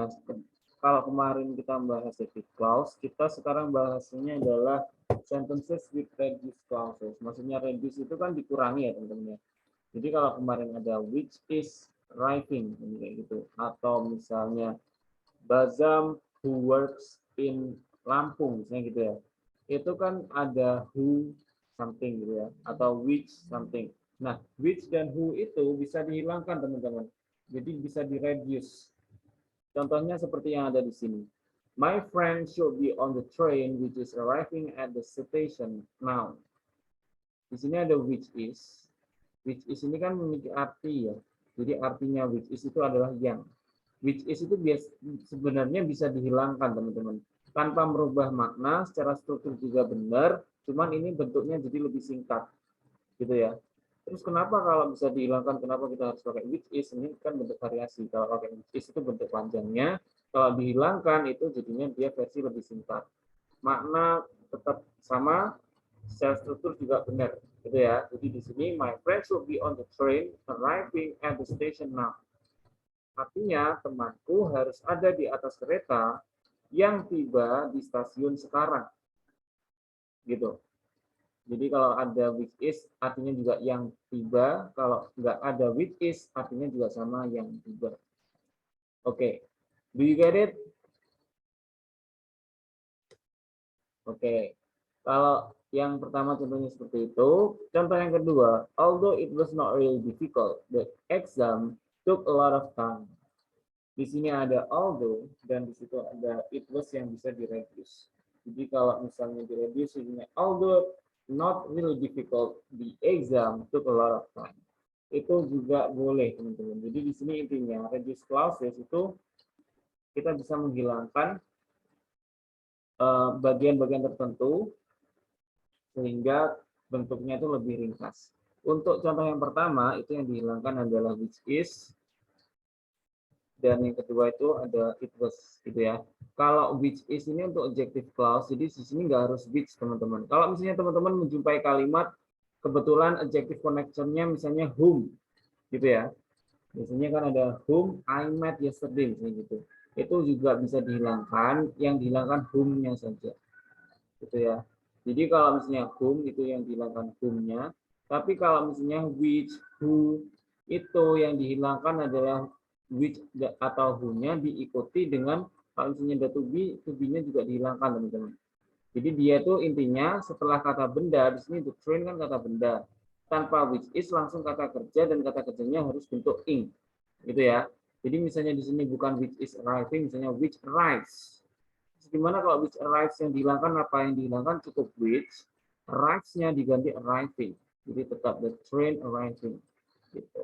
Nah, kalau kemarin kita bahas active clause, kita sekarang bahasnya adalah sentences with reduced clauses. Maksudnya reduce itu kan dikurangi ya teman-teman ya. Jadi kalau kemarin ada which is writing kayak gitu, atau misalnya Bazam who works in Lampung misalnya gitu ya. Itu kan ada who something gitu ya, atau which something. Nah, which dan who itu bisa dihilangkan teman-teman. Jadi bisa direduce. Contohnya seperti yang ada di sini. My friend should be on the train which is arriving at the station now. Di sini ada which is. Which is ini kan memiliki arti ya. Jadi artinya which is itu adalah yang. Which is itu sebenarnya bisa dihilangkan teman-teman. Tanpa merubah makna, secara struktur juga benar. Cuman ini bentuknya jadi lebih singkat. Gitu ya. Terus kenapa kalau bisa dihilangkan, kenapa kita harus pakai which is? Ini kan bentuk variasi. Kalau pakai which is itu bentuk panjangnya. Kalau dihilangkan itu jadinya dia versi lebih singkat. Makna tetap sama, secara struktur juga benar. Gitu ya. Jadi di sini, my friends will be on the train arriving at the station now. Artinya temanku harus ada di atas kereta yang tiba di stasiun sekarang. Gitu. Jadi kalau ada which is artinya juga yang tiba, kalau nggak ada which is artinya juga sama yang tiba. Oke, do you get it? Oke, kalau yang pertama contohnya seperti itu. Contoh yang kedua, although it was not really difficult, the exam took a lot of time. Di sini ada although dan di situ ada it was yang bisa direduce. Jadi kalau misalnya direduce, although not really difficult, the exam took a lot of time. Itu juga boleh teman-teman. Jadi di sini intinya reduce clauses itu kita bisa menghilangkan bagian-bagian tertentu sehingga bentuknya itu lebih ringkas. Untuk contoh yang pertama itu yang dihilangkan adalah which is, dan yang kedua itu ada it was gitu ya. Kalau which is ini untuk objective clause, jadi di sini nggak harus which teman-teman. Kalau misalnya teman-teman menjumpai kalimat kebetulan adjective connection-nya misalnya whom gitu ya. Biasanya kan ada whom I met yesterday misalnya gitu. Itu juga bisa dihilangkan, yang dihilangkan whom-nya saja. Gitu ya. Jadi kalau misalnya whom itu yang dihilangkan whom-nya, tapi kalau misalnya which, who itu yang dihilangkan adalah which atau who-nya diikuti dengan kalau misalnya ada to be-nya juga dihilangkan teman-teman. Jadi dia itu intinya setelah kata benda, di sini the train kan kata benda. Tanpa which is langsung kata kerja dan kata kerjanya harus bentuk ing. Gitu ya. Jadi misalnya di sini bukan which is arriving, misalnya which arrives. Gimana kalau which arrives yang dihilangkan, apa yang dihilangkan cukup which, arrives-nya diganti arriving. Jadi tetap the train arriving. Gitu.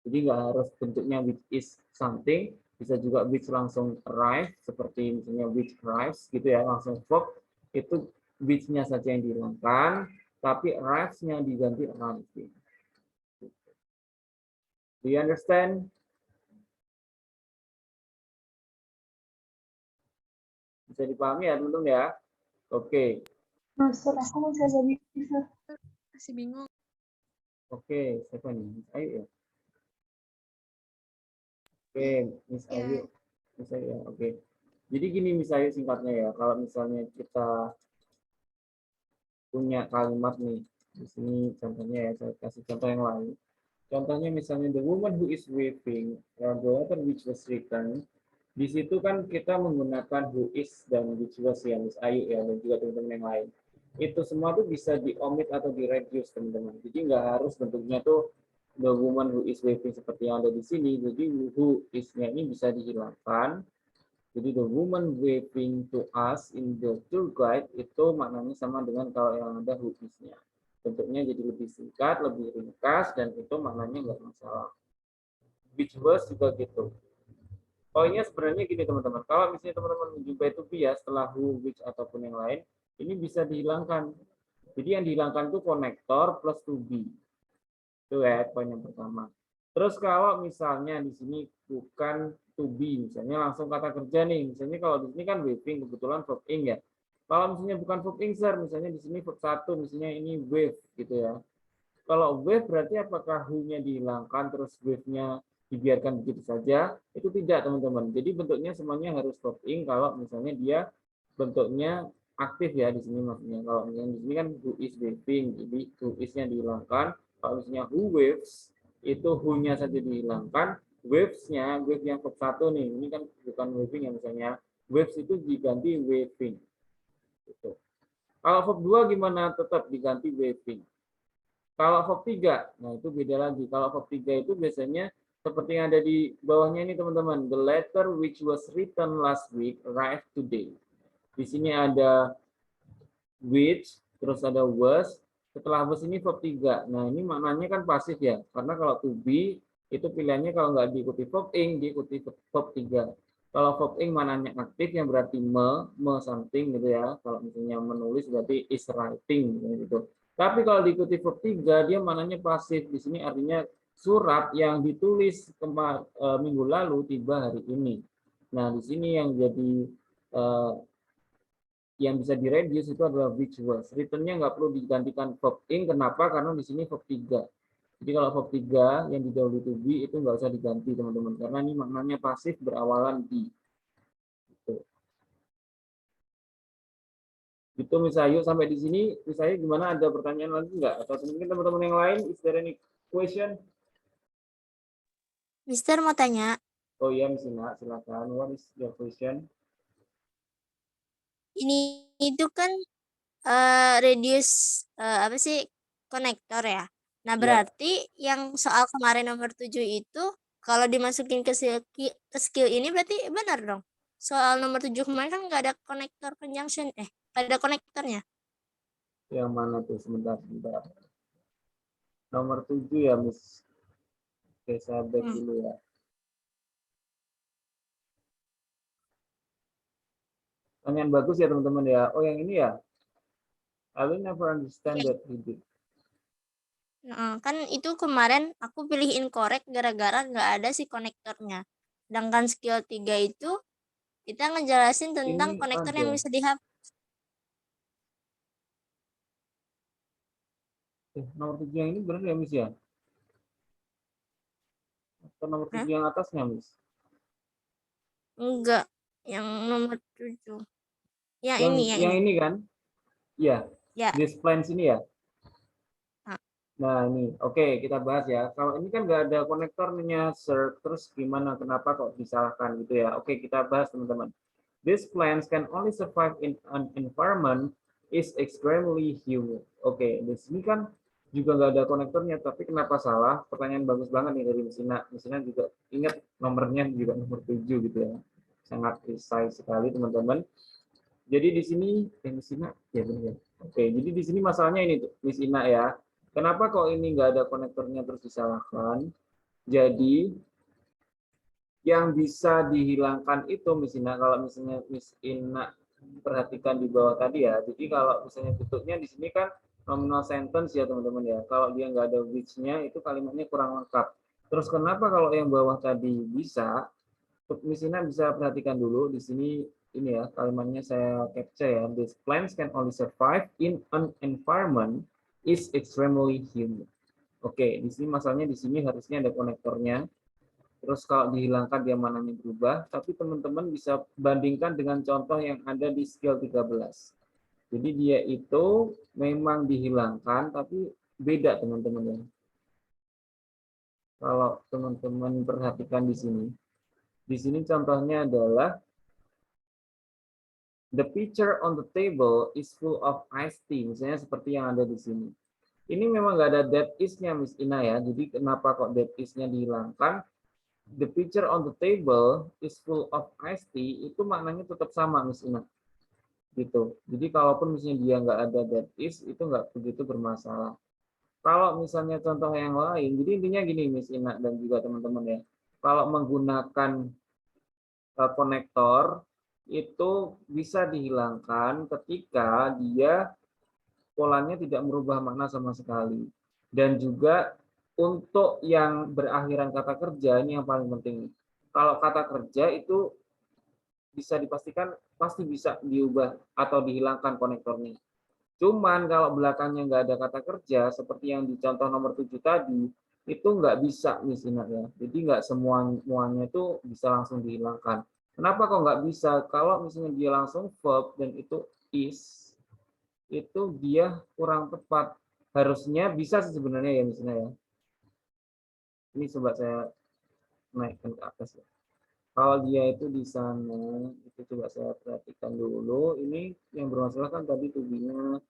Jadi nggak harus bentuknya which is something, bisa juga which langsung arrive, seperti misalnya which arrives gitu ya, langsung verb, itu which-nya saja yang dihilangkan, tapi arrives-nya diganti arriving. Do you understand? Bisa dipahami ya teman-teman ya? Oke. Maksud aku bisa jadi Masih bingung. Oke, siapa nih? Ayo ya. Oke, Miss Ayu. Miss Ayu ya, oke. Jadi gini Miss Ayu singkatnya ya, kalau misalnya kita punya kalimat nih, di sini contohnya ya, saya kasih contoh yang lain. Contohnya misalnya the woman who is weeping, the letter which was written, di situ kan kita menggunakan who is dan which was ya Miss Ayu ya, dan juga teman-teman yang lain. Itu semua tuh bisa di-omit atau di-reduce teman-teman. Jadi nggak harus bentuknya tuh the woman who is weeping seperti yang ada di sini. Jadi who is-nya ini bisa dihilangkan. Jadi the woman waving to us in the tour guide itu maknanya sama dengan kalau yang ada who is-nya. Bentuknya jadi lebih singkat, lebih ringkas, dan itu maknanya nggak masalah. Which was juga gitu. Poinnya sebenarnya gini teman-teman. Kalau misalnya teman-teman menjumpai to be ya setelah who, which, ataupun yang lain, ini bisa dihilangkan. Jadi yang dihilangkan itu konektor plus to be. Itu ya poin yang pertama. Terus kalau misalnya di sini bukan to be, misalnya langsung kata kerja nih. Misalnya kalau di sini kan waving, kebetulan verb ing ya. Kalau misalnya bukan verb ing, sir, misalnya di sini verb 1, misalnya ini wave gitu ya. Kalau wave berarti apakah who-nya dihilangkan terus wave-nya dibiarkan begitu saja, itu tidak teman-teman. Jadi bentuknya semuanya harus verb ing kalau misalnya dia bentuknya aktif ya di sini maksudnya. Kalau misalnya di sini kan who is waving, jadi who is-nya dihilangkan. Kalau misalnya who waves, itu who-nya saja dihilangkan. Waves-nya, wave yang verb 1 nih, ini kan bukan waving ya misalnya. Waves itu diganti waving. Gitu. Kalau verb 2 gimana? Tetap diganti waving. Kalau verb 3, nah itu beda lagi. Kalau verb 3 itu biasanya seperti yang ada di bawahnya ini teman-teman. The letter which was written last week arrived today. Di sini ada which, terus ada was. Setelah was ini verb 3. Nah ini maknanya kan pasif ya. Karena kalau to be, itu pilihannya kalau nggak diikuti verb ing, diikuti verb 3. Kalau verb ing mananya aktif yang berarti me something gitu ya. Kalau misalnya menulis berarti is writing gitu. Tapi kalau diikuti verb 3 dia mananya pasif. Di sini artinya surat yang ditulis minggu lalu tiba hari ini. Nah, di sini yang jadi yang bisa direduce itu adalah which was. Written-nya nggak perlu digantikan verb ing. Kenapa? Karena di sini verb 3. Jadi kalau verb 3 yang didahului to be itu nggak usah diganti teman-teman. Karena ini maknanya pasif berawalan di. Gitu misalnya yuk sampai di sini. Misalnya gimana, ada pertanyaan lagi nggak? Atau mungkin teman-teman yang lain, is there any question? Mister mau tanya, Oh iya, Miss Ina, silakan. What is your question? ini itu kan reduce apa sih konektor ya. Nah, Ya. berarti yang soal kemarin nomor 7 itu kalau dimasukin ke skill ini berarti benar dong. Soal nomor 7 kemarin kan nggak ada konektor conjunction, nggak ada konektornya. Yang mana tuh? Sebentar. Nomor 7 ya, Miss. Oke, saya back dulu ya. Pertanyaan bagus ya teman-teman ya. Oh yang ini ya. I will never understand that he did. Nah, kan itu kemarin aku pilih incorrect gara-gara nggak ada si konektornya. Sedangkan skill 3 itu kita ngejelasin tentang Ini konektor ada. yang bisa dihapus. Nomor 7 yang ini benar ya, Miss ya? Atau nomor 7 yang atasnya, Miss? Enggak, yang nomor 7. Yang Yang ini. ini kan? Iya. Ya. This plans ini ya. Nah. Nah ini, oke, kita bahas ya. Kalau ini kan nggak ada konektornya, sir, terus gimana? Kenapa kok disalahkan gitu ya? Oke, kita bahas teman-teman. These plants can only survive in an environment is extremely humid. Oke, di sini kan juga nggak ada konektornya, tapi kenapa salah? Pertanyaan bagus banget nih dari Mesina. Mesina juga ingat nomornya juga nomor 7 gitu ya. Sangat precise sekali teman-teman. Jadi di sini Mesina ya benar. Oke, jadi di sini masalahnya ini tuh, Mesina ya. Kenapa kok ini nggak ada konektornya terus disalahkan? Jadi yang bisa dihilangkan itu Miss Ina, kalau misalnya Miss Ina perhatikan di bawah tadi ya. Jadi kalau misalnya bentuknya di sini kan nominal sentence ya teman-teman ya. Kalau dia nggak ada which-nya itu kalimatnya kurang lengkap. Terus kenapa kalau yang bawah tadi bisa? Miss Ina bisa perhatikan dulu di sini ini ya kalimatnya saya capture ya. These plants can only survive in an environment is extremely humid. Oke, di sini masalahnya di sini harusnya ada konektornya. Terus kalau dihilangkan dia mananya berubah, tapi teman-teman bisa bandingkan dengan contoh yang ada di skill 13. Jadi dia itu memang dihilangkan, tapi beda teman-teman ya. Kalau teman-teman perhatikan di sini contohnya adalah the picture on the table is full of iced tea, misalnya seperti yang ada di sini. Ini memang nggak ada that is-nya Miss Ina ya, jadi kenapa kok that is-nya dihilangkan? The picture on the table is full of iced tea, itu maknanya tetap sama Miss Ina. Gitu. Jadi kalaupun misalnya dia nggak ada that is, itu nggak begitu bermasalah. Kalau misalnya contoh yang lain, jadi intinya gini Miss Ina dan juga teman-teman ya. Kalau menggunakan konektor, itu bisa dihilangkan ketika dia polanya tidak merubah makna sama sekali. Dan juga untuk yang berakhiran kata kerja, ini yang paling penting. Kalau kata kerja itu bisa dipastikan pasti bisa diubah atau dihilangkan konektornya. Cuman kalau belakangnya nggak ada kata kerja, seperti yang di contoh nomor 7 tadi, itu nggak bisa misalnya ya. Jadi nggak semuanya itu bisa langsung dihilangkan. Kenapa kok nggak bisa? Kalau misalnya dia langsung verb dan itu is, itu dia kurang tepat. Harusnya bisa sih sebenarnya ya misalnya ya. Ini coba saya naikkan ke atas ya. Kalau dia itu di sana, itu coba saya perhatikan dulu. Ini yang bermasalah kan tadi tubinya.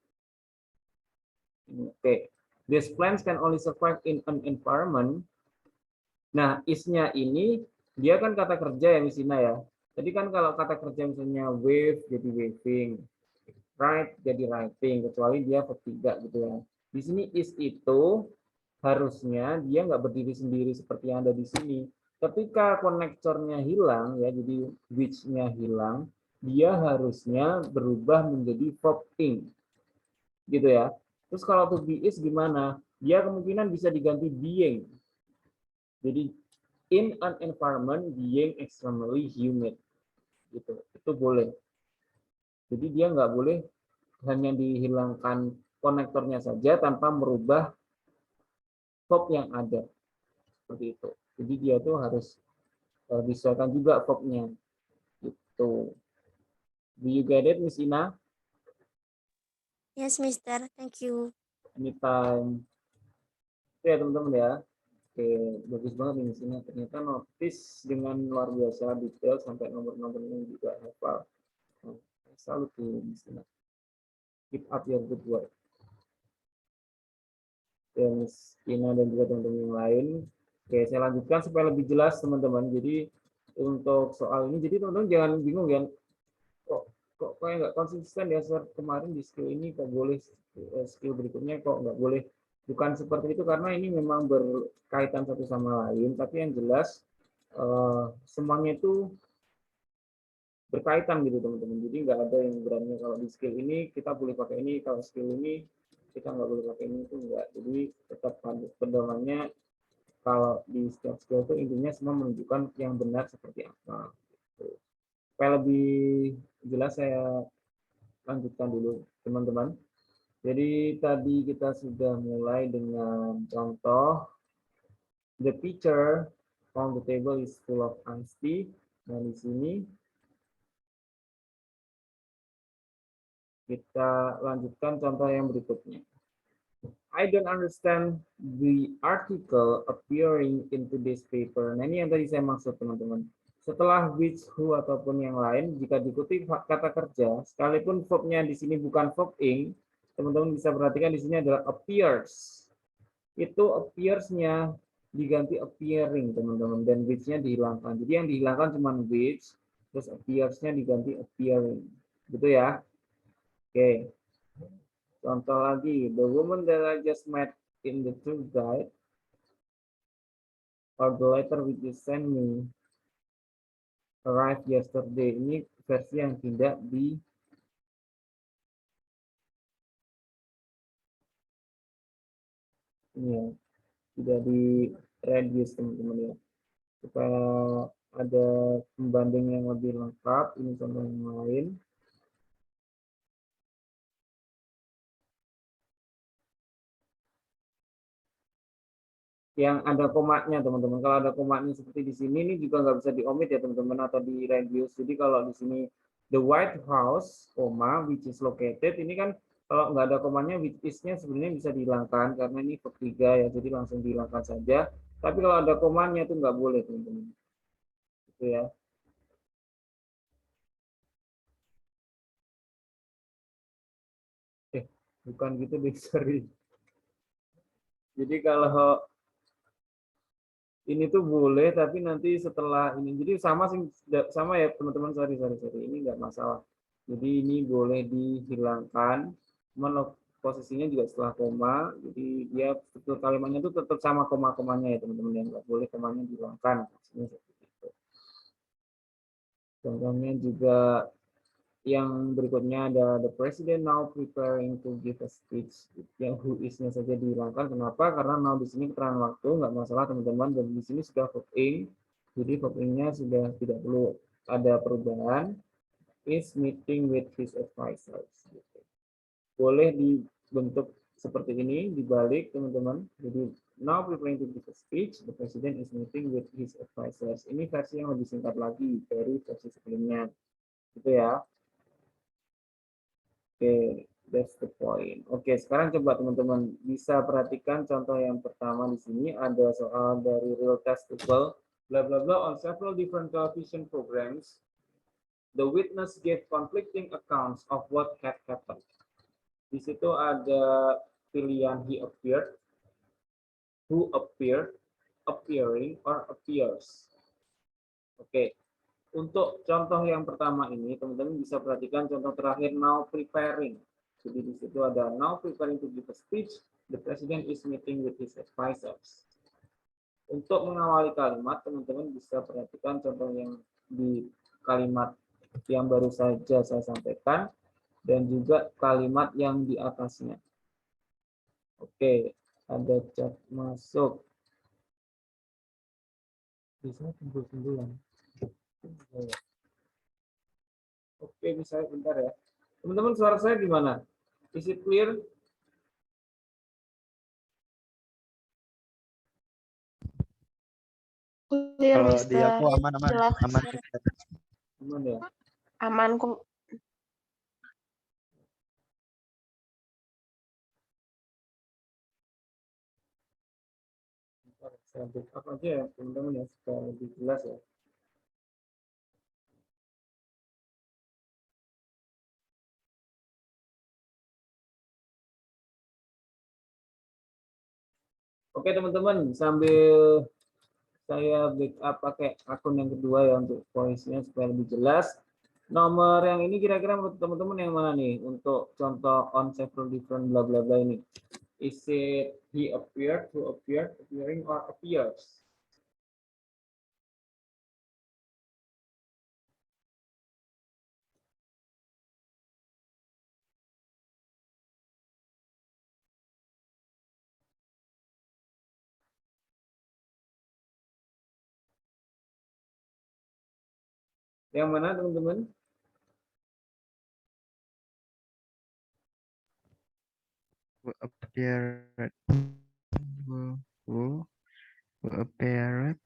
Oke. These plants can only survive in an environment. Nah, is-nya ini dia kan kata kerja ya misalnya ya. Jadi kan kalau kata kerja misalnya wave jadi waving, write jadi writing, kecuali dia ketiga gitu ya. Di sini is itu harusnya dia nggak berdiri sendiri seperti yang ada di sini. Ketika konektornya hilang ya, jadi which-nya hilang, dia harusnya berubah menjadi verb ing, gitu ya. Terus kalau to be is gimana? Dia kemungkinan bisa diganti being. Jadi in an environment being extremely humid, gitu. Itu boleh. Jadi dia nggak boleh hanya dihilangkan konektornya saja tanpa merubah verb yang ada, seperti itu. Jadi dia tuh harus disesuaikan juga verbnya, gitu. Do you get it, Miss Ina? Yes, Mister. Thank you. Anytime. Oke ya teman-teman ya. Oke, bagus banget nih Miss Ina. Ternyata notice dengan luar biasa detail sampai nomor-nomornya juga hafal. Salut tuh Miss Ina. Keep up your good work. Oke, Miss Ina dan juga teman-teman yang lain. Oke, saya lanjutkan supaya lebih jelas teman-teman. Jadi untuk soal ini, jadi teman-teman jangan bingung ya. Kok kayak nggak konsisten ya kemarin di skill ini kok boleh, skill berikutnya kok nggak boleh. Bukan seperti itu karena ini memang berkaitan satu sama lain. Tapi yang jelas semuanya itu berkaitan gitu teman-teman. Jadi nggak ada yang berani kalau di skill ini kita boleh pakai ini, kalau skill ini kita nggak boleh pakai ini, itu enggak. Jadi tetap pedomannya kalau di setiap skill itu intinya semua menunjukkan yang benar seperti apa. Supaya lebih jelas saya lanjutkan dulu teman-teman. Jadi tadi kita sudah mulai dengan contoh the pitcher on the table is full of iced tea. Nah di sini kita lanjutkan contoh yang berikutnya. I don't understand the article appearing in today's paper. Nah ini yang tadi saya maksud teman-teman. Setelah which, who, ataupun yang lain, jika diikuti kata kerja, sekalipun verbnya di sini bukan verb ing, teman-teman bisa perhatikan di sini adalah appears. Itu appears-nya diganti appearing, teman-teman, dan which-nya dihilangkan. Jadi yang dihilangkan cuma which, terus appears-nya diganti appearing. Gitu ya. Oke. Contoh lagi, the woman that I just met in the tour guide, or the letter which you sent me, arrived yesterday. Ini versi yang tidak di ini ya, tidak di reduce teman-teman ya. Supaya ada pembanding yang lebih lengkap, ini contoh yang lain. Yang ada komanya teman-teman. Kalau ada komanya seperti di sini, ini juga nggak bisa di-omit ya teman-teman atau di reduce. Jadi kalau di sini the White House, which is located, ini kan kalau nggak ada komanya, which is-nya sebenarnya bisa dihilangkan karena ini verb 3 ya, jadi langsung dihilangkan saja. Tapi kalau ada komanya itu nggak boleh teman-teman. Itu ya. Bukan gitu deh, sorry. Jadi kalau ini tuh boleh, tapi nanti setelah ini, jadi sama ya teman-teman, sorry, ini nggak masalah. Jadi ini boleh dihilangkan, cuman posisinya juga setelah koma, jadi dia struktur kalimatnya itu tetap sama koma-komanya ya teman-teman, yang nggak boleh komanya dihilangkan. Contohnya juga yang berikutnya ada the president now preparing to give a speech, yang who is-nya saja dihilangkan. Kenapa? Karena now di sini keterangan waktu, nggak masalah teman-teman, dan di sini sudah verb ing, jadi verb ing-nya sudah tidak perlu ada perubahan. Is meeting with his advisors. Boleh dibentuk seperti ini, dibalik teman-teman, jadi now preparing to give a speech, the president is meeting with his advisors. Ini versi yang lebih singkat lagi dari versi sebelumnya. Gitu ya. Oke, that's the point. Oke, sekarang coba teman-teman bisa perhatikan contoh yang pertama di sini ada soal dari real testable, blah blah blah on several different television programs. The witness gave conflicting accounts of what had happened. Di situ ada pilihan he appeared, who appeared, appearing, or appears. Oke. Untuk contoh yang pertama ini, teman-teman bisa perhatikan contoh terakhir now preparing. Jadi di situ ada now preparing to give a speech, the president is meeting with his advisors. Untuk mengawali kalimat, teman-teman bisa perhatikan contoh yang di kalimat yang baru saja saya sampaikan dan juga kalimat yang di atasnya. Oke, ada chat masuk. Bisa tunggu-tunggu. Oke, bisa bentar ya. Teman-teman, suara saya gimana? Is it clear? Clear, Kalau di Mister. aku aman. Jelas. Aman. Aman ya? Aman kok. Bentar, saya backup aja ya, teman-teman ya, supaya lebih jelas ya. Oke teman-teman, sambil saya backup pakai akun yang kedua ya untuk voice-nya supaya lebih jelas. Nomor yang ini kira-kira menurut teman-teman yang mana nih untuk contoh on several different bla bla bla ini? Is it he appeared, who appeared, appearing, or appears? Yang mana teman-teman? Who appeared? Who appeared?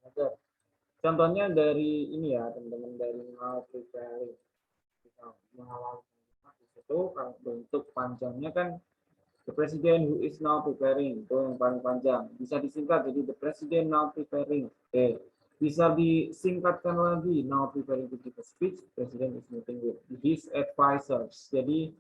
Ada. Contohnya dari ini ya teman-teman, dari now preparing. Mengawal di situ kalau bentuk panjangnya kan the president who is now preparing, itu yang paling panjang. Bisa disingkat jadi the president now preparing. Oke. Bisa disingkatkan lagi now preparing to give a speech, president is meeting with his advisors. Jadi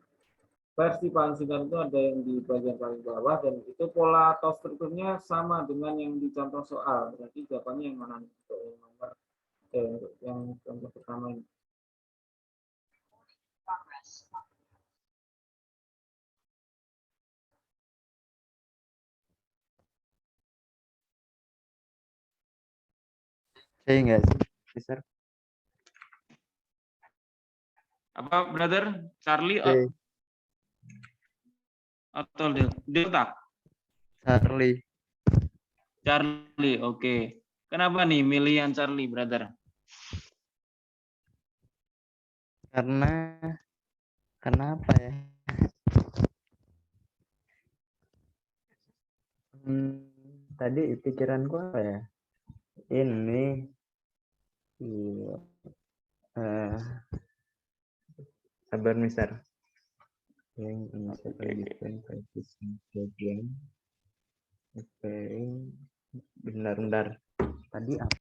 versi paling singkat itu ada yang di bagian paling bawah dan itu pola atau strukturnya sama dengan yang di contoh soal. Berarti jawabannya yang mana untuk yang nomor untuk yang contoh pertama ini. Saya enggak sih, Mister? Apa brother? Charlie Oke. atau Delta? Charlie. Charlie, oke. Kenapa nih milih yang Charlie, brother? Karena apa ya? Tadi pikiranku apa ya? Ini sabar Mister. Yang program. Oke. Bentar. Tadi apa?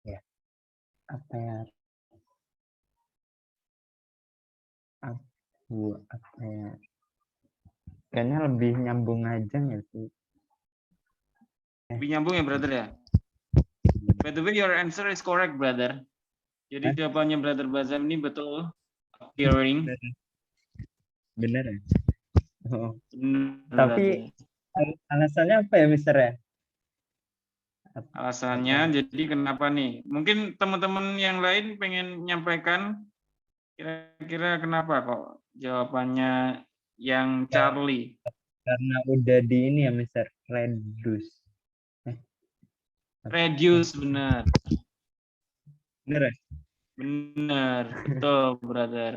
Ya, apa ya? Apa ya? Kayaknya lebih nyambung aja nggak sih? Lebih nyambung ya, brother ya? By the way, your answer is correct, brother. Jadi jawabannya brother Bazam ini betul. Appearing. Bener ya? Oh. Benar, Tapi alasannya apa ya, Mister ya? Alasannya jadi kenapa nih? Mungkin teman-teman yang lain pengen menyampaikan kira-kira kenapa kok jawabannya yang Charlie? Karena udah di ini ya, Mister. Reduce. Reduce, benar. Bener ya? Benar, betul, brother.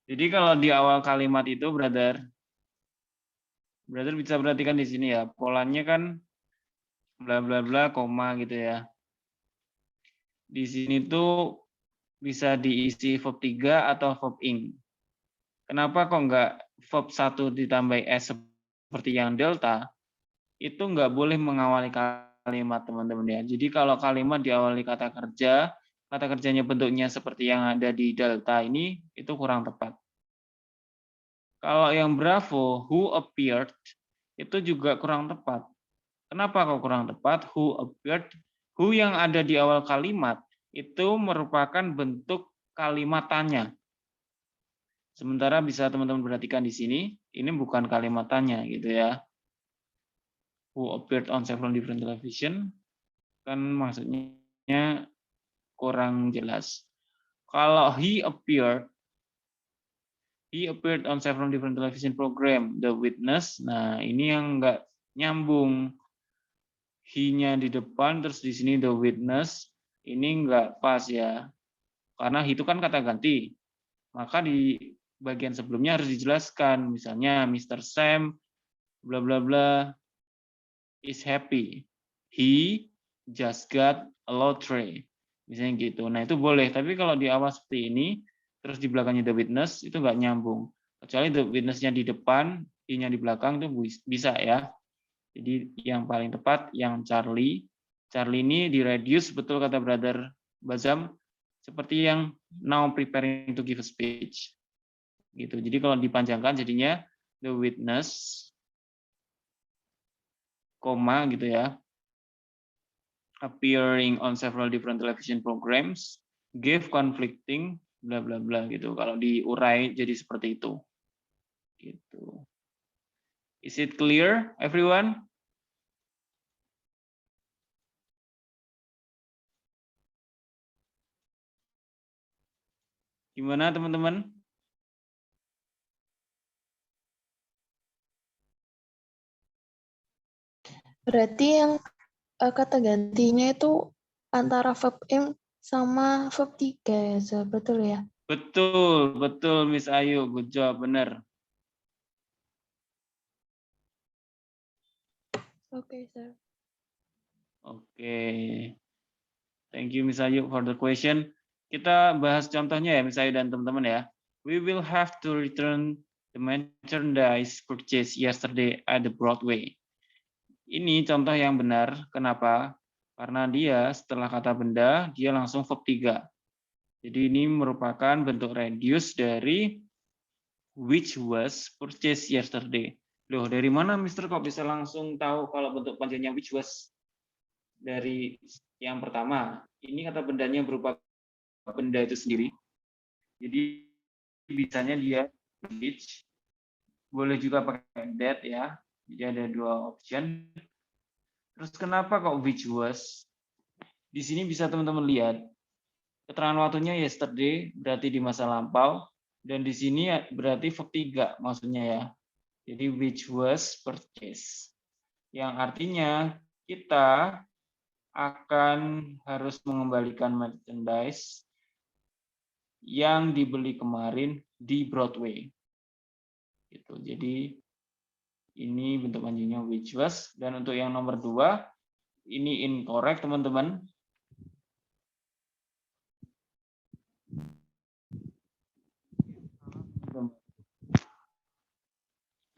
Jadi kalau di awal kalimat itu, brother bisa perhatikan di sini ya, polanya kan bla bla bla koma gitu ya. Di sini tuh bisa diisi verb 3 atau verb ing. Kenapa kok nggak verb 1 ditambah s seperti yang delta? Itu nggak boleh mengawali kalimat, teman-teman ya. Jadi kalau kalimat diawali kata kerjanya bentuknya seperti yang ada di delta ini, itu kurang tepat. Kalau yang bravo, who appeared, itu juga kurang tepat. Kenapa kok kurang tepat? Who appeared, who yang ada di awal kalimat, itu merupakan bentuk kalimat tanya. Sementara bisa teman-teman perhatikan di sini, ini bukan kalimat tanya gitu ya. Who appeared on several different television, kan maksudnya kurang jelas. Kalau he appeared on several different television program, The Witness. Nah, ini yang enggak nyambung. He-nya di depan, terus di sini The Witness. Ini enggak pas ya. Karena he itu kan kata ganti. Maka di bagian sebelumnya harus dijelaskan. Misalnya, Mr. Sam, bla bla bla, is happy. He just got a lottery. Misalnya gitu. Nah, itu boleh. Tapi kalau di awal seperti ini, terus di belakangnya The Witness, itu nggak nyambung. Kecuali The Witness-nya di depan, I-nya di belakang, itu bisa ya. Jadi yang paling tepat, yang Charlie. Charlie ini di reduce, betul kata Brother Bazam, seperti yang now preparing to give a speech. Gitu. Jadi kalau dipanjangkan jadinya The Witness, koma gitu ya, appearing on several different television programs, gave conflicting bla bla bla gitu. Kalau diurai jadi seperti itu. Gitu. Is it clear everyone? Gimana teman-teman? Berarti yang kata gantinya itu antara verb ing sama verb 3 ya, betul ya? Betul, betul Miss Ayu, good job, benar. Oke, sir. Oke. Thank you Miss Ayu for the question. Kita bahas contohnya ya Miss Ayu dan teman-teman ya. We will have to return the merchandise purchased yesterday at the Broadway. Ini contoh yang benar. Kenapa? Karena dia setelah kata benda, dia langsung verb 3. Jadi ini merupakan bentuk reduce dari which was purchased yesterday. Loh, dari mana Mister kok bisa langsung tahu kalau bentuk panjangnya which was? Dari yang pertama, ini kata bendanya berupa benda itu sendiri. Jadi bisanya dia which, boleh juga pakai that ya. Jadi ada dua option. Terus kenapa kok which was? Di sini bisa teman-teman lihat. Keterangan waktunya yesterday berarti di masa lampau. Dan di sini berarti verb 3 maksudnya ya. Jadi which was purchased. Yang artinya kita akan harus mengembalikan merchandise yang dibeli kemarin di Broadway. Gitu. Jadi ini bentuk panjangnya which was. Dan untuk yang nomor 2, ini incorrect teman-teman.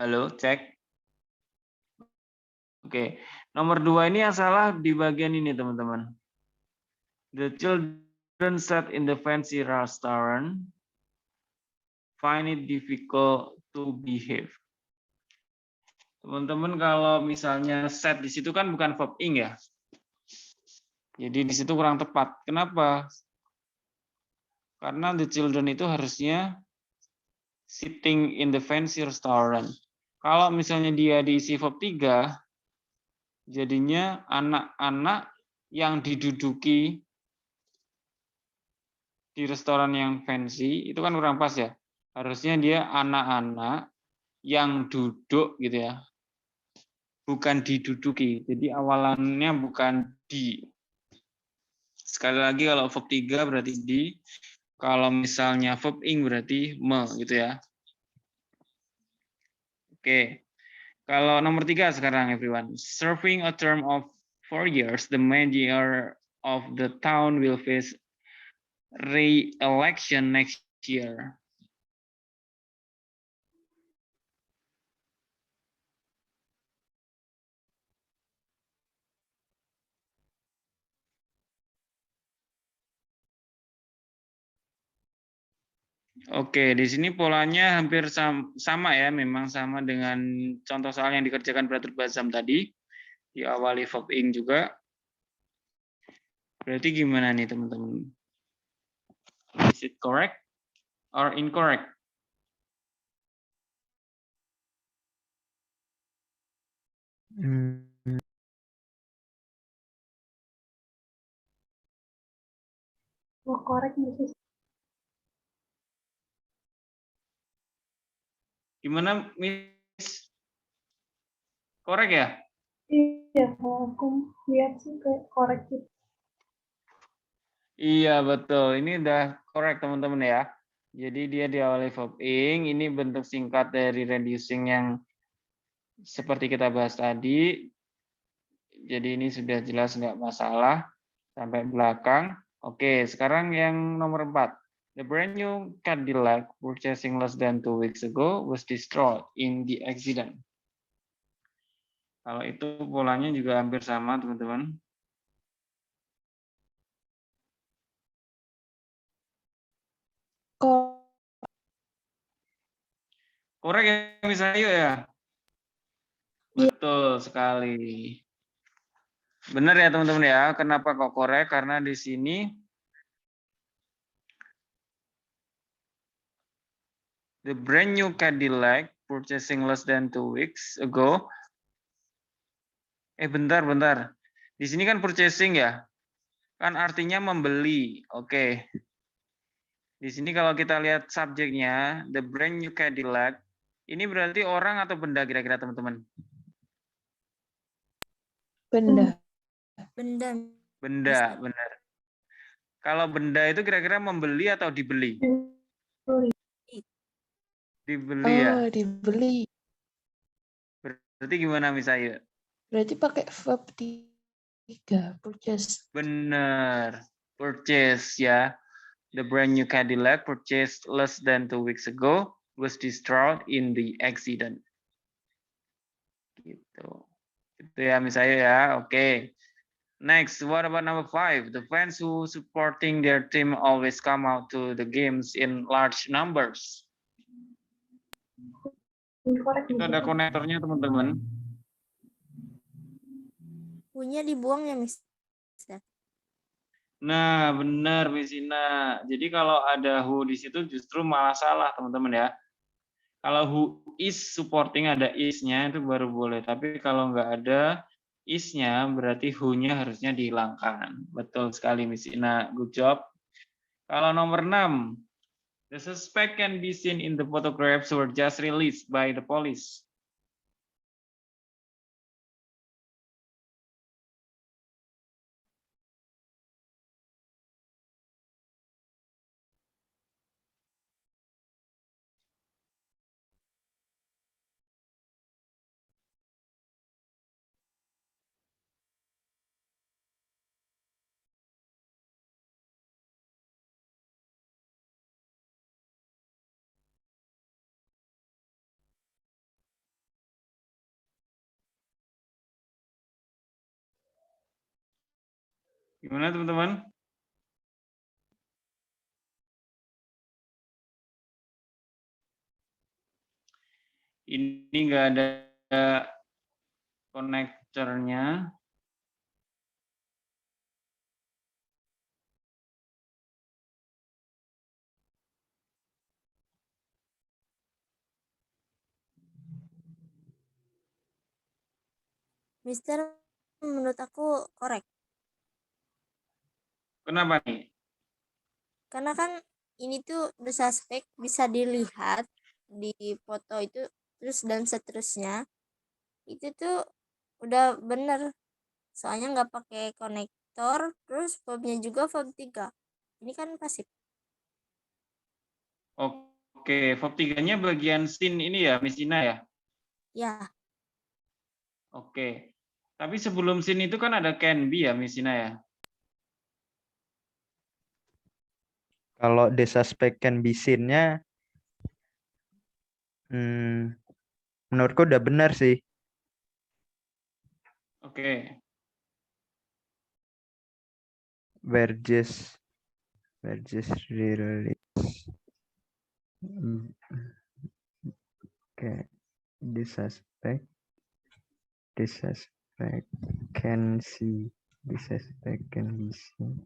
Halo, cek. Oke, nomor 2 ini yang salah di bagian ini teman-teman. The children sat in the fancy restaurant, find it difficult to behave. Teman-teman kalau misalnya set di situ kan bukan verb ing ya. Jadi di situ kurang tepat. Kenapa? Karena the children itu harusnya sitting in the fancy restaurant. Kalau misalnya dia diisi verb 3, Jadinya anak-anak yang diduduki di restoran yang fancy itu kan kurang pas ya. Harusnya dia anak-anak yang duduk gitu ya. Bukan diduduki. Jadi awalannya bukan di. Sekali lagi kalau verb 3 berarti di. Kalau misalnya verb ing berarti me gitu ya. Oke. Kalau nomor 3 sekarang everyone. Serving a term of 4 years, the mayor of the town will face re-election next year. Oke, di sini polanya hampir sama ya, memang sama dengan contoh soal yang dikerjakan Brother Bazam tadi. Diawali verb ing juga. Berarti gimana nih teman-teman? Is it correct or incorrect? Hmm, Oh, korek Miss. Gimana, Miss? Korek ya? Iya, kalau aku lihat sih kayak korek gitu. Iya, betul. Ini udah correct teman-teman ya. Jadi dia diawali verb ing, ini bentuk singkat dari reducing yang seperti kita bahas tadi. Jadi ini sudah jelas nggak masalah sampai belakang. Oke, sekarang yang nomor 4. The brand new Cadillac purchasing less than 2 weeks ago was destroyed in the accident. Kalau itu polanya juga hampir sama, teman-teman. Kok Korek ya, misalnya ya? Iya. Betul sekali. Benar ya, teman-teman ya. Kenapa kok korek? Karena di sini the brand new Cadillac purchasing less than 2 weeks ago. Bentar. Di sini kan purchasing ya. Kan artinya membeli. Oke. Di sini kalau kita lihat subjeknya, the brand new Cadillac, ini berarti orang atau benda kira-kira teman-teman? benda. Benda. Benda, benar. Kalau benda itu kira-kira membeli atau dibeli? Dibeli ya. Oh, dibeli. Berarti gimana misalnya? Berarti pakai verb 3, purchase. Benar. Purchase ya. The brand new Cadillac purchased less than 2 weeks ago was destroyed in the accident. Gitu. Itu ya misalnya ya. Oke. Next, what about number 5? The fans who supporting their team always come out to the games in large numbers. Korek Itu ada konektornya teman-teman. Punya dibuang ya, Miss. Nah, benar Miss Ina. Jadi kalau ada who di situ justru malah salah teman-teman ya. Kalau who is supporting ada is-nya itu baru boleh. Tapi kalau nggak ada is-nya berarti who-nya harusnya dihilangkan. Betul sekali Miss Ina. Good job. Kalau nomor 6. The suspect can be seen in the photographs were just released by the police. Gimana teman-teman? Ini nggak ada konektornya. Mister menurut aku korek. Kenapa nih? Karena kan ini tuh the suspect bisa dilihat di foto itu terus dan seterusnya. Itu tuh udah bener. Soalnya nggak pakai konektor, terus verbnya juga verb 3. Ini kan pasif. Oke, verb 3-nya bagian sin ini ya, Miss Ina ya? Ya, Oke. Tapi sebelum sin itu kan ada can be ya, Miss Ina ya? Kalau the suspect can be seen-nya, menurutku udah benar sih. Oke. Were just released. Okay, the suspect can see, the suspect can be seen.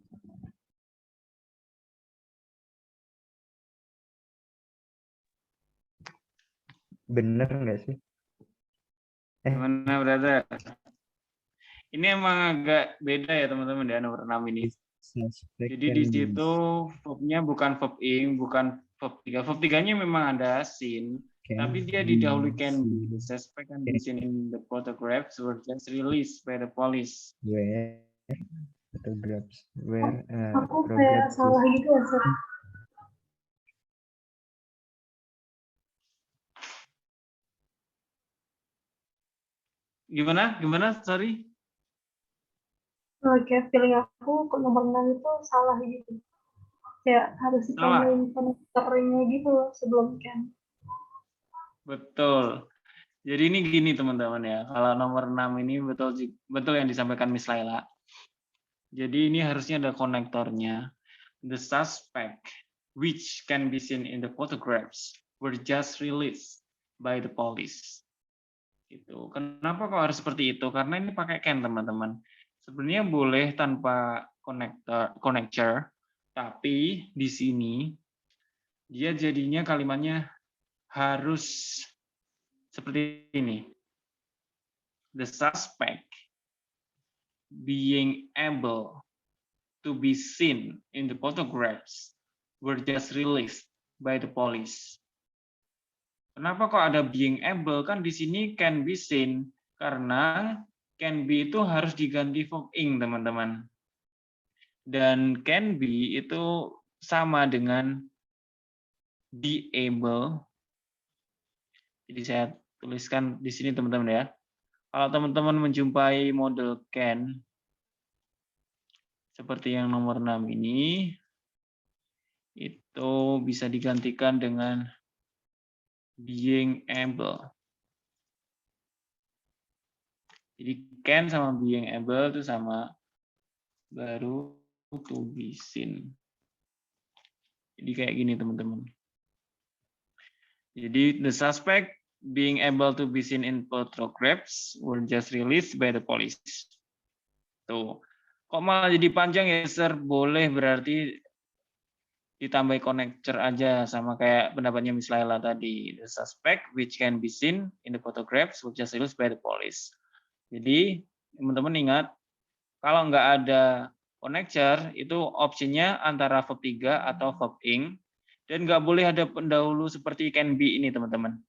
Bener nggak sih? Gimana, brother? Ini emang agak beda ya, teman-teman, ya, nomor 6 ini. Suspect Jadi can di be situ verbnya bukan verb ing, bukan verb 3. Verb 3-nya memang ada sin, can tapi dia be didahului can be. The seen. suspect can be seen in the photographs were just released by the police. Where photographs where Aku kayak salah gitu ya, Sir. Gimana? Gimana? Sorry. Kayak feeling aku ke nomor 6 itu salah gitu. Kayak harus Salah. ditambahin konektornya gitu loh sebelum can. Betul. Jadi ini gini, teman-teman, ya. Kalau nomor 6 ini betul yang disampaikan Miss Laila. Jadi ini harusnya ada konektornya. The suspect, which can be seen in the photographs, were just released by the police. Itu. Kenapa kok harus seperti itu? Karena ini pakai can, teman-teman. Sebenarnya boleh tanpa connector, tapi di sini dia jadinya kalimatnya harus seperti ini. The suspect being able to be seen in the photographs were just released by the police. Kenapa kok ada being able? Kan di sini can be seen, karena can be itu harus diganti verb ing, teman-teman. Dan can be itu sama dengan be able. Jadi saya tuliskan di sini, teman-teman, ya. Kalau teman-teman menjumpai model can seperti yang nomor 6 ini, itu bisa digantikan dengan being able. Jadi can sama being able itu sama, baru to be seen. Jadi kayak gini, teman-teman. Jadi the suspect being able to be seen in photographs were just released by the police. Tuh. Kok malah jadi panjang ya, Sir? Boleh berarti ditambah connector aja, sama kayak pendapatnya Miss Laila tadi. The suspect which can be seen in the photographs were just released by the police. Jadi teman-teman ingat, kalau nggak ada connector itu opsinya antara verb 3 atau verb ing, dan nggak boleh ada pendahulu seperti can be ini, teman-teman.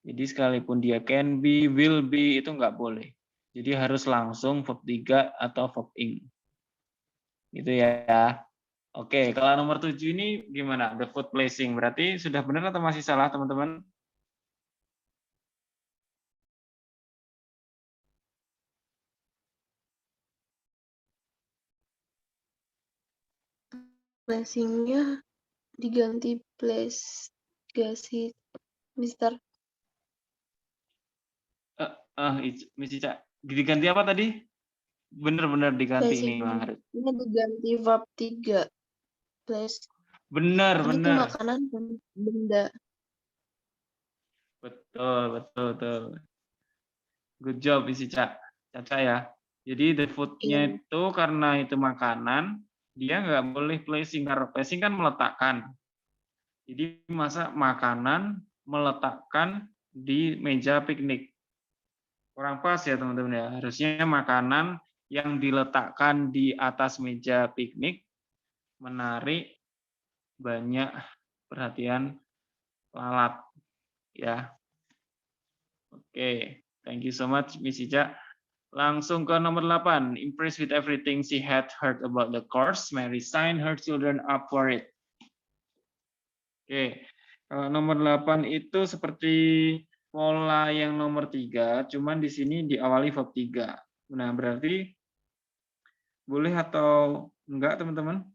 Jadi sekalipun dia can be, will be, itu nggak boleh. Jadi harus langsung verb 3 atau verb ing. Gitu ya. Oke, kalau nomor 7 ini gimana? The food placing. Berarti sudah benar atau masih salah, teman-teman? Placing-nya diganti place gak sih, Mister? Miss Ica, diganti apa tadi? Benar-benar diganti ini, Placing-nya diganti verb 3. Place. Benar, Kan itu benar. makanan kan benda. Betul. Good job, Miss Ica. Caca ya. Jadi the food-nya itu karena itu makanan, dia nggak boleh placing. Karena placing kan meletakkan. Jadi masa makanan meletakkan di meja piknik. Kurang pas ya teman-teman ya. Harusnya makanan yang diletakkan di atas meja piknik menarik banyak perhatian lalat ya. Oke, thank you so much Miss Ica. Langsung ke nomor 8. Impressed with everything she had heard about the course, Mary signed her children up for it. Oke, kalau nomor 8 itu seperti pola yang nomor 3, cuman di sini diawali verb 3. Nah, berarti boleh atau enggak, teman-teman?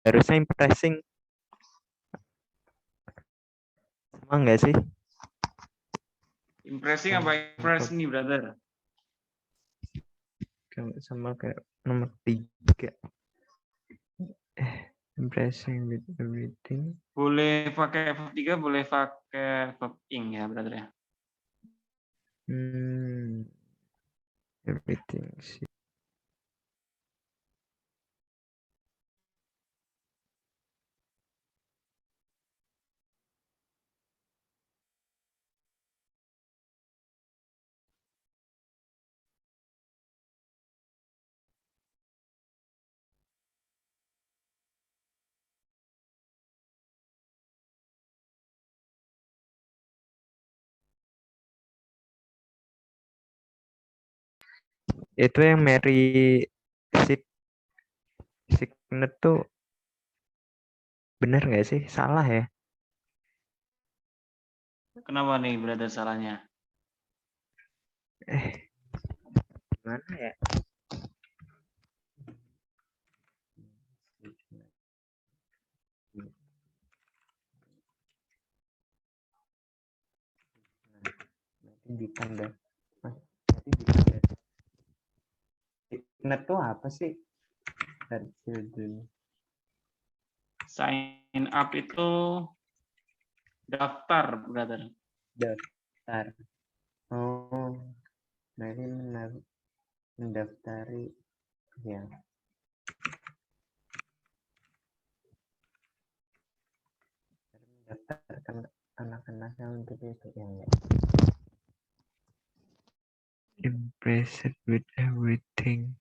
Harusnya impressing. Sama nggak sih? Impressing apa impress nih, brother? Sama kayak nomor 3. Impressing with everything. Boleh pakai verb 3, boleh pakai verb ing ya, brother ya. Everything sih. Itu yang Mary Signet tuh bener nggak sih? Salah ya? Kenapa nih, brother, salahnya? Gimana ya? Nanti ditambah. Signet tuh apa sih? Sign up itu daftar, brother. Daftar. Oh, Mary mendaftari ya. Mendaftarkan anak-anaknya untuk itu ya. Impressed with everything.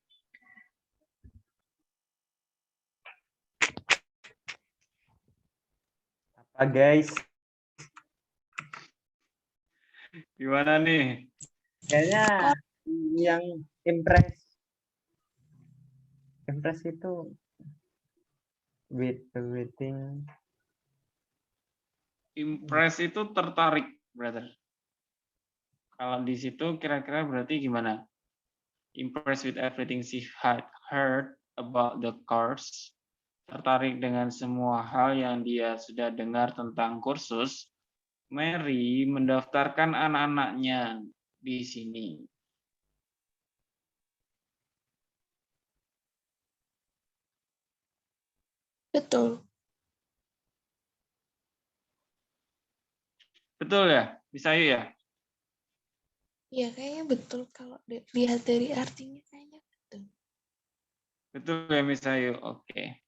Apa guys? Gimana nih? Kayaknya yang impress itu with everything. Impress itu tertarik, brother. Kalau di situ kira-kira berarti gimana? Impressed with everything she had heard about the course. Tertarik dengan semua hal yang dia sudah dengar tentang kursus. Mary mendaftarkan anak-anaknya di sini. Betul. Betul ya? Bisa ya? Iya, kayaknya betul kalau lihat dari artinya kayaknya betul. Betul ya, Miss Ayu? Oke.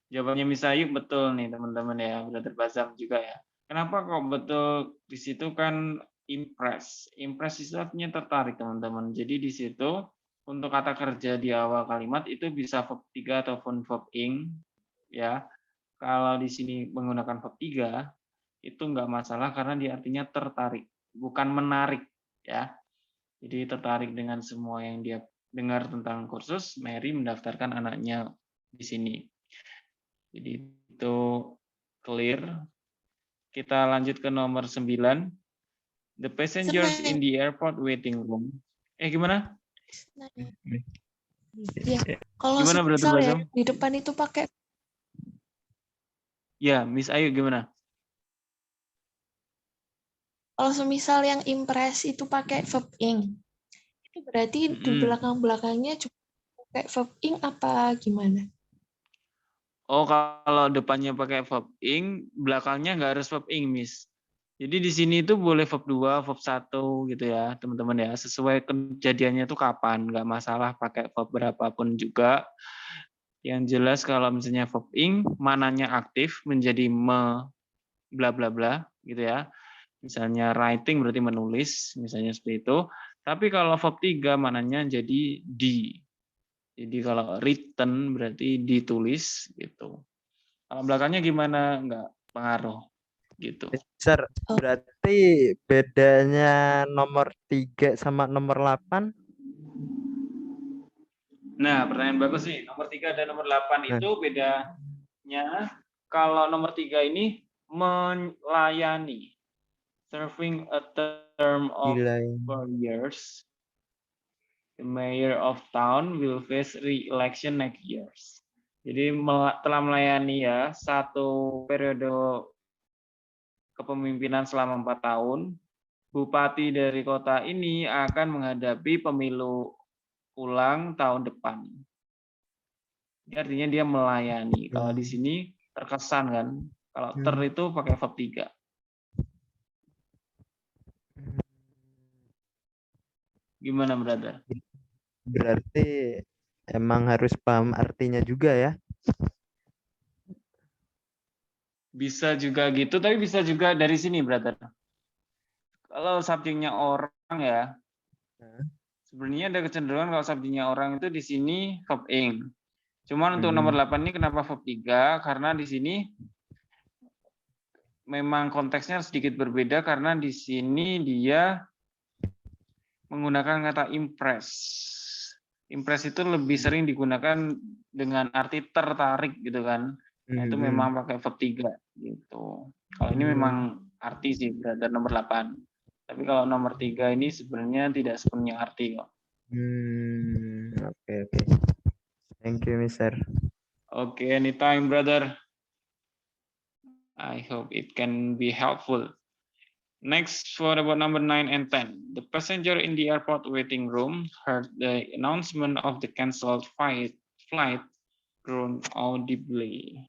Jawabannya Miss Ayu betul nih, teman-teman ya. Brother Basam juga ya. Kenapa kok betul? Di situ kan impress. Impress itu artinya tertarik, teman-teman. Jadi di situ untuk kata kerja di awal kalimat itu bisa verb 3 ataupun verb ing ya. Kalau di sini menggunakan verb 3 itu enggak masalah karena dia artinya tertarik, bukan menarik ya. Jadi tertarik dengan semua yang dia dengar tentang kursus, Mary mendaftarkan anaknya di sini. Jadi itu clear. Kita lanjut ke nomor 9. The passengers in the airport waiting room. Gimana? Nah, ya, kalau Gimana, Brother misal ya Basam? di depan itu pakai Ya, Miss Ayu gimana? Kalau semisal yang impress itu pakai verb ing, itu berarti di belakang-belakangnya juga pakai verb ing apa gimana? Oh, kalau depannya pakai verb ing, belakangnya nggak harus verb ing, Miss. Jadi di sini itu boleh verb 2, verb 1 gitu ya, teman-teman ya. Sesuai kejadiannya itu kapan, nggak masalah pakai verb berapapun juga. Yang jelas kalau misalnya verb ing, mananya aktif menjadi me bla bla bla gitu ya. Misalnya writing berarti menulis, misalnya seperti itu. Tapi kalau verb 3 mananya jadi di. Jadi kalau written berarti ditulis gitu. Kalau belakangnya gimana? Enggak pengaruh gitu. Mister, Oh. berarti bedanya nomor 3 sama nomor 8? Nah, pertanyaan bagus sih. Nomor 3 dan nomor 8 itu bedanya kalau nomor 3 ini melayani. Serving a term of Gila. 4 years. The mayor of town will face re-election next year. Jadi telah melayani ya satu periode kepemimpinan selama 4 tahun. Bupati dari kota ini akan menghadapi pemilu ulang tahun depan. Ini artinya dia melayani. Kalau di sini terkesan kan. Kalau ter itu pakai verb 3. Gimana, brother? Berarti emang harus paham artinya juga ya? Bisa juga gitu, tapi bisa juga dari sini, brother. Kalau subjeknya orang ya, sebenarnya ada kecenderungan kalau subjeknya orang itu di sini verb ing. Cuman untuk nomor 8 ini kenapa verb 3? Karena di sini memang konteksnya sedikit berbeda karena di sini dia menggunakan kata impress. Impress itu lebih sering digunakan dengan arti tertarik gitu kan. Nah, itu memang pakai verb 3 gitu. Kalau ini memang arti sih brother nomor 8. Tapi kalau nomor 3 ini sebenarnya tidak sepenuhnya arti kok. Oke. Thank you, Mister. Oke, anytime brother. I hope it can be helpful. Next, for about number 9 and 10. The passenger in the airport waiting room heard the announcement of the cancelled flight groan audibly.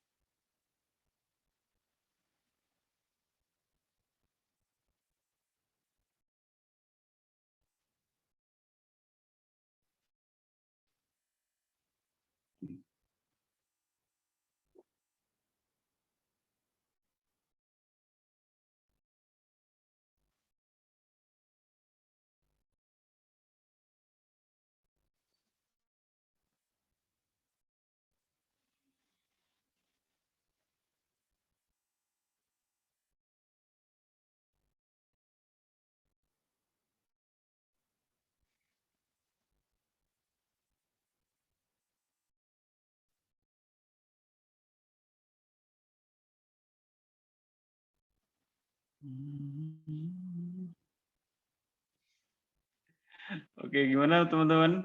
Oke, gimana teman-teman?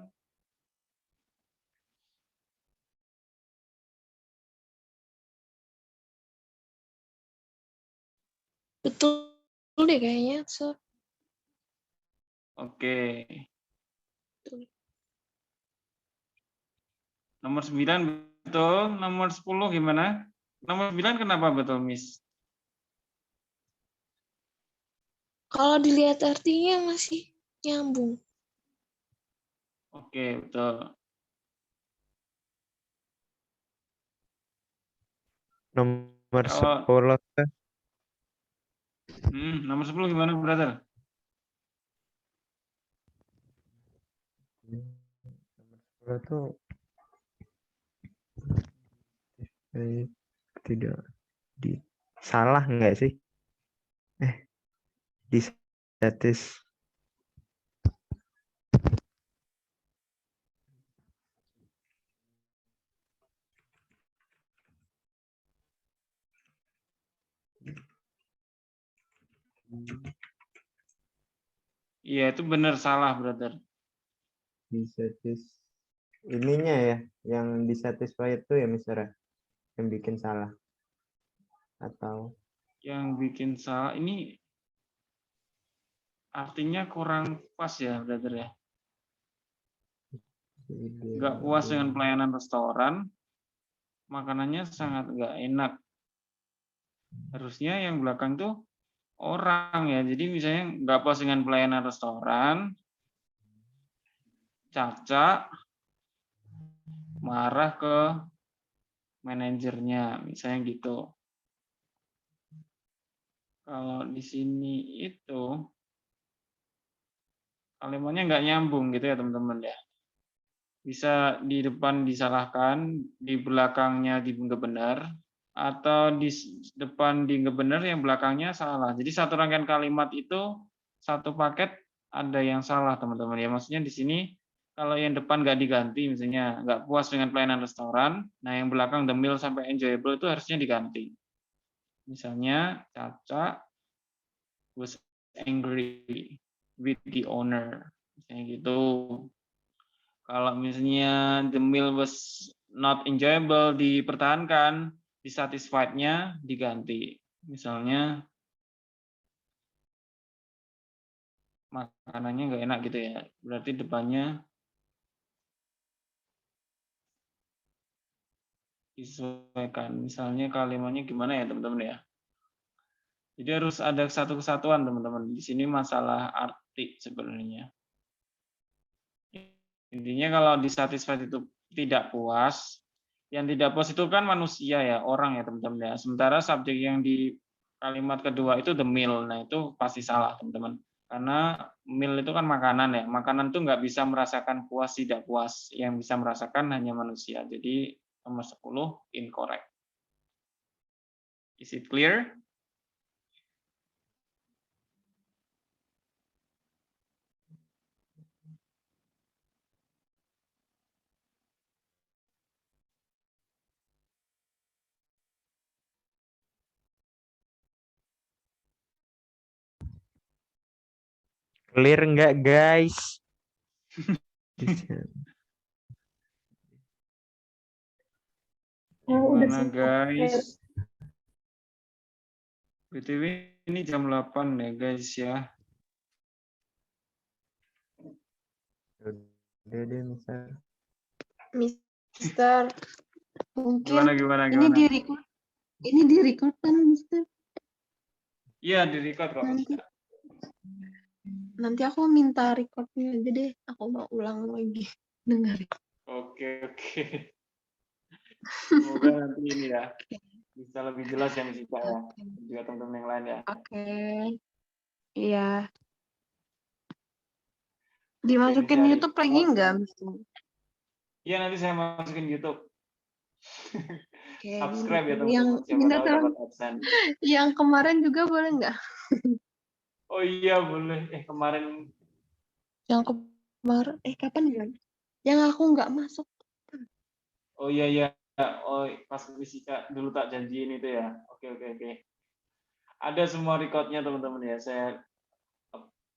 Betul deh kayaknya. So, Oke. Nomor 9 betul, nomor 10 gimana? Nomor 9 kenapa betul, Miss? kalau dilihat artinya masih nyambung. Oke, betul. Nomor Kalau 10. Nomor 10 gimana, brother? Nomor 10 tuh tidak salah nggak sih? Di status. Iya, itu benar salah, brother. Ininya ya, yang disatisfy itu ya, Mister, yang bikin salah. atau Yang bikin salah ini artinya kurang pas ya, brother ya. Nggak puas dengan pelayanan restoran, makanannya sangat nggak enak. Harusnya yang belakang tuh orang ya. Jadi misalnya nggak puas dengan pelayanan restoran, Caca marah ke manajernya, misalnya gitu. Kalau di sini itu kalimatnya nggak nyambung gitu ya teman-teman ya. Bisa di depan disalahkan, di belakangnya di nggak benar, atau di depan di nggak benar, yang belakangnya salah. Jadi satu rangkaian kalimat itu satu paket ada yang salah teman-teman ya. Maksudnya di sini kalau yang depan nggak diganti, misalnya nggak puas dengan pelayanan restoran, nah yang belakang the meal sampai enjoyable itu harusnya diganti. Misalnya Caca was angry with the owner, misalnya gitu. Kalau misalnya the meal was not enjoyable, dipertahankan, dissatisfied-nya diganti. Misalnya makanannya nggak enak gitu ya, berarti depannya disesuaikan. Misalnya kalimatnya gimana ya teman-teman ya. Jadi harus ada satu kesatuan teman-teman. Di sini masalah arti sebenarnya. Intinya kalau dissatisfied itu tidak puas, yang tidak puas itu kan manusia ya, orang ya teman-teman ya. Sementara subjek yang di kalimat kedua itu the meal, nah itu pasti salah teman-teman. Karena meal itu kan makanan ya, makanan itu nggak bisa merasakan puas tidak puas, yang bisa merasakan hanya manusia. Jadi nomor 10 incorrect. Is it clear? Clear nggak guys? Udah Gimana sempat clear. guys? BTW ini jam 8 ya guys ya. udah deh misal Mister, mungkin Gimana? ini di record kan, Mister? Iya, di record kok. Nanti aku minta recordnya aja deh. Aku mau ulang lagi dengerin. Oke. Semoga nanti ini ya bisa lebih jelas ya Miss Ica ya. Juga teman-teman yang lain ya. Oke. Iya. Dimasukin Oke, YouTube lagi nggak, Mister? Iya, nanti saya masukin YouTube. Oke. Subscribe ya Yang teman-teman. Siapa minta tahu tolong dapat AdSense. yang kemarin juga boleh nggak? Oh iya, boleh. Kemarin. Yang kemarin, kapan ya? Yang aku nggak masuk. Oh iya. Oh, pas Miss Ica dulu tak janjiin itu ya. Oke. Ada semua recordnya teman-teman ya. Saya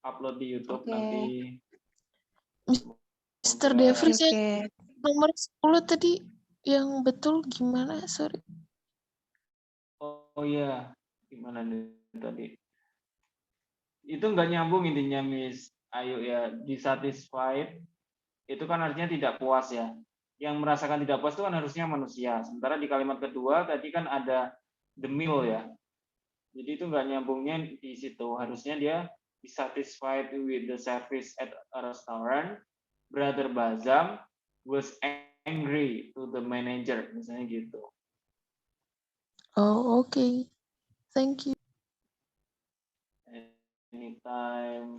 upload di YouTube Oke. nanti. Mister Semoga- Devri, nomor 10 tadi yang betul gimana? Sorry. Oh iya, gimana nih tadi? Itu nggak nyambung intinya Miss Ayu ya. Dissatisfied itu kan artinya tidak puas ya. Yang merasakan tidak puas itu kan harusnya manusia. Sementara di kalimat kedua tadi kan ada the meal ya. Jadi itu nggak nyambungnya di situ. Harusnya dia dissatisfied with the service at a restaurant. Brother Bazam was angry to the manager, misalnya gitu. Oh, oke. Thank you. Anytime.